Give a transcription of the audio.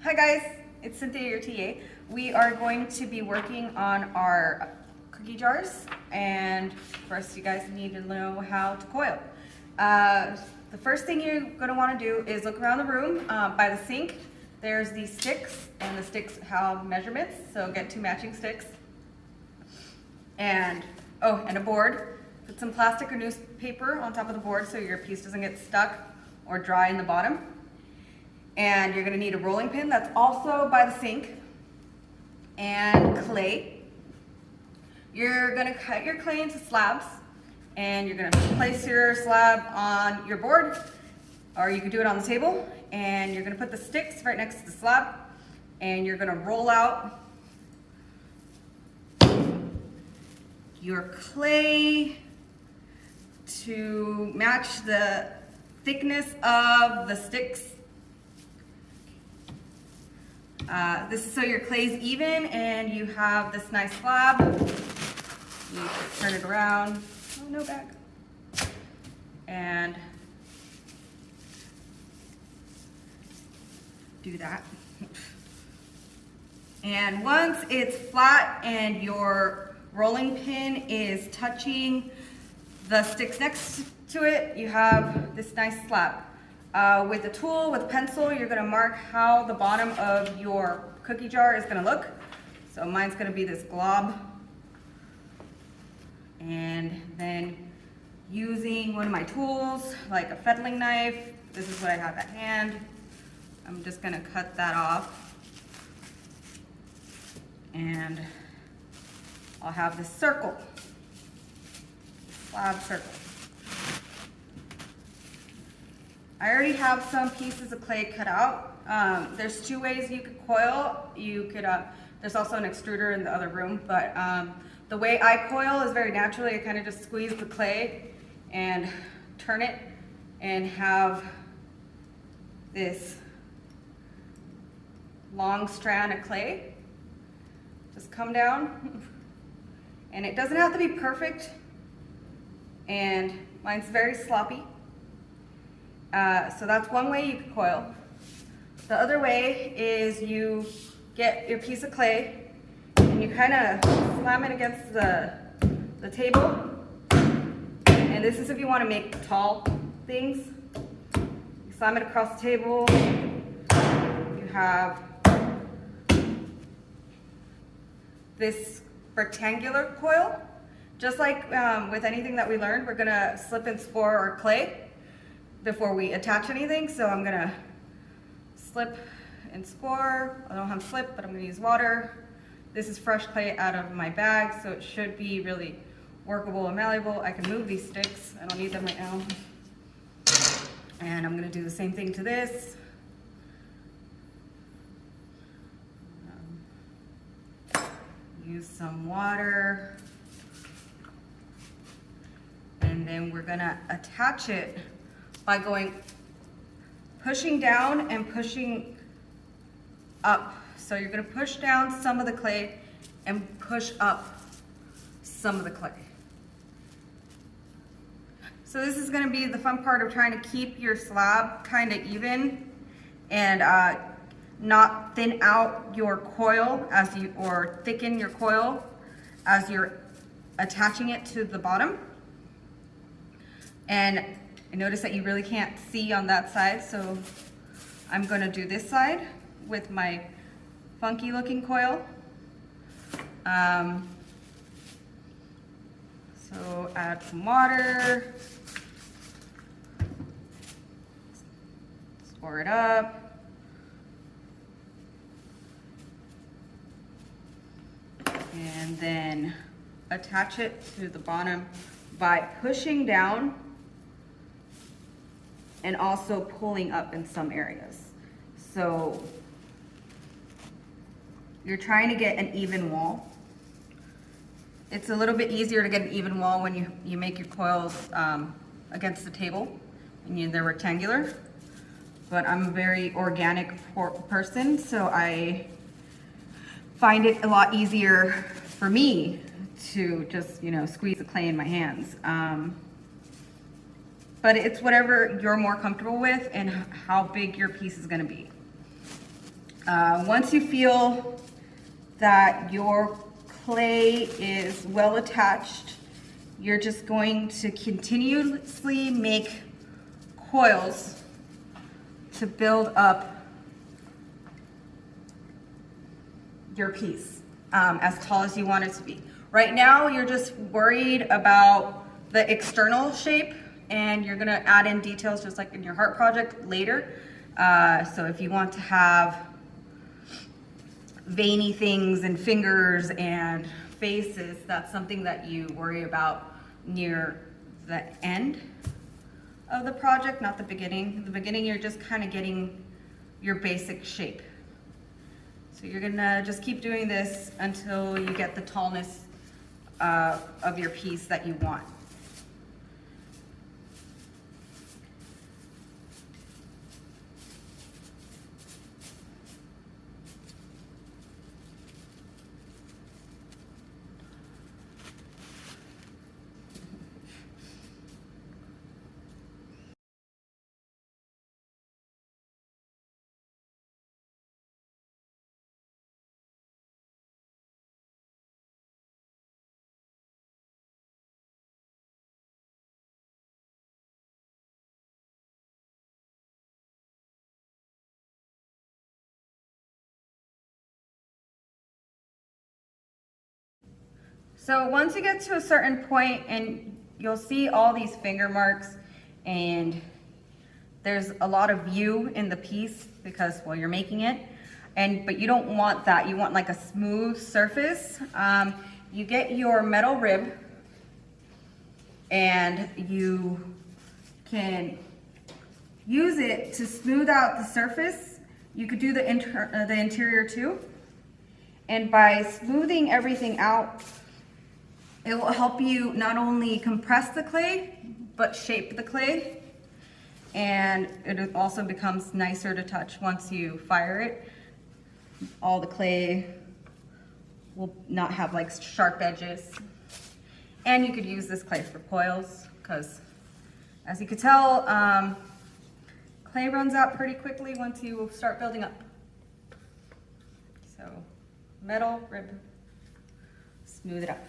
Hi guys, it's Cynthia, your TA. We are going to be working on our cookie jars, and first you guys need to know how to coil. The first thing you're going to want to do is look around the room. By the sink, there's these sticks, and the sticks have measurements, so get 2 matching sticks. And a board. Put some plastic or newspaper on top of the board so your piece doesn't get stuck or dry in the bottom. And you're going to need a rolling pin that's also by the sink, and clay. You're going to cut your clay into slabs, and you're going to place your slab on your board, or you can do it on the table, and you're going to put the sticks right next to the slab, and you're going to roll out your clay to match the thickness of the sticks. This is so your clay's even and you have this nice slab. You can turn it around. Oh, no bag. And do that. And once it's flat and your rolling pin is touching the sticks next to it, you have this nice slab. With a tool, with a pencil, you're going to mark how the bottom of your cookie jar is going to look. So mine's going to be this glob. And then using one of my tools, like a fettling knife, this is what I have at hand. I'm just going to cut that off. And I'll have this circle, slab circle. I already have some pieces of clay cut out. There's 2 ways you could coil. There's also an extruder in the other room, but the way I coil is very naturally. I kind of just squeeze the clay and turn it and have this long strand of clay just come down. And it doesn't have to be perfect, and mine's very sloppy. So that's one way you could coil. The other way is you get your piece of clay and you kind of slam it against the table. And this is if you want to make tall things. You slam it across the table. You have this rectangular coil. Just like with anything that we learned, we're going to slip and score our clay before we attach anything. So I'm gonna slip and score. I don't have slip, but I'm gonna use water. This is fresh clay out of my bag, so it should be really workable and malleable. I can move these sticks. I don't need them right now. And I'm gonna do the same thing to this. Use some water. And then we're gonna attach it by pushing down and pushing up. So you're gonna push down some of the clay and push up some of the clay. So this is gonna be the fun part of trying to keep your slab kind of even and not thin out your coil or thicken your coil as you're attaching it to the bottom. And I notice that you really can't see on that side, so I'm going to do this side with my funky looking coil. So add some water, score it up, and then attach it to the bottom by pushing down and also pulling up in some areas. So you're trying to get an even wall. It's a little bit easier to get an even wall when you make your coils against the table and they're rectangular. But I'm a very organic person, so I find it a lot easier for me to just, squeeze the clay in my hands. But it's whatever you're more comfortable with and how big your piece is gonna be. Once you feel that your clay is well attached, you're just going to continuously make coils to build up your piece as tall as you want it to be. Right now, you're just worried about the external shape, and you're gonna add in details just like in your heart project later. So if you want to have veiny things and fingers and faces, that's something that you worry about near the end of the project, not the beginning. In the beginning, you're just kind of getting your basic shape. So you're gonna just keep doing this until you get the tallness of your piece that you want. So once you get to a certain point, and you'll see all these finger marks, and there's a lot of view in the piece because, well, you're making it, but you don't want that. You want like a smooth surface. You get your metal rib, and you can use it to smooth out the surface. You could do the interior too. And by smoothing everything out, it will help you not only compress the clay, but shape the clay. And it also becomes nicer to touch once you fire it. All the clay will not have like sharp edges. And you could use this clay for coils, because as you could tell, clay runs out pretty quickly once you start building up. So metal rib, smooth it up.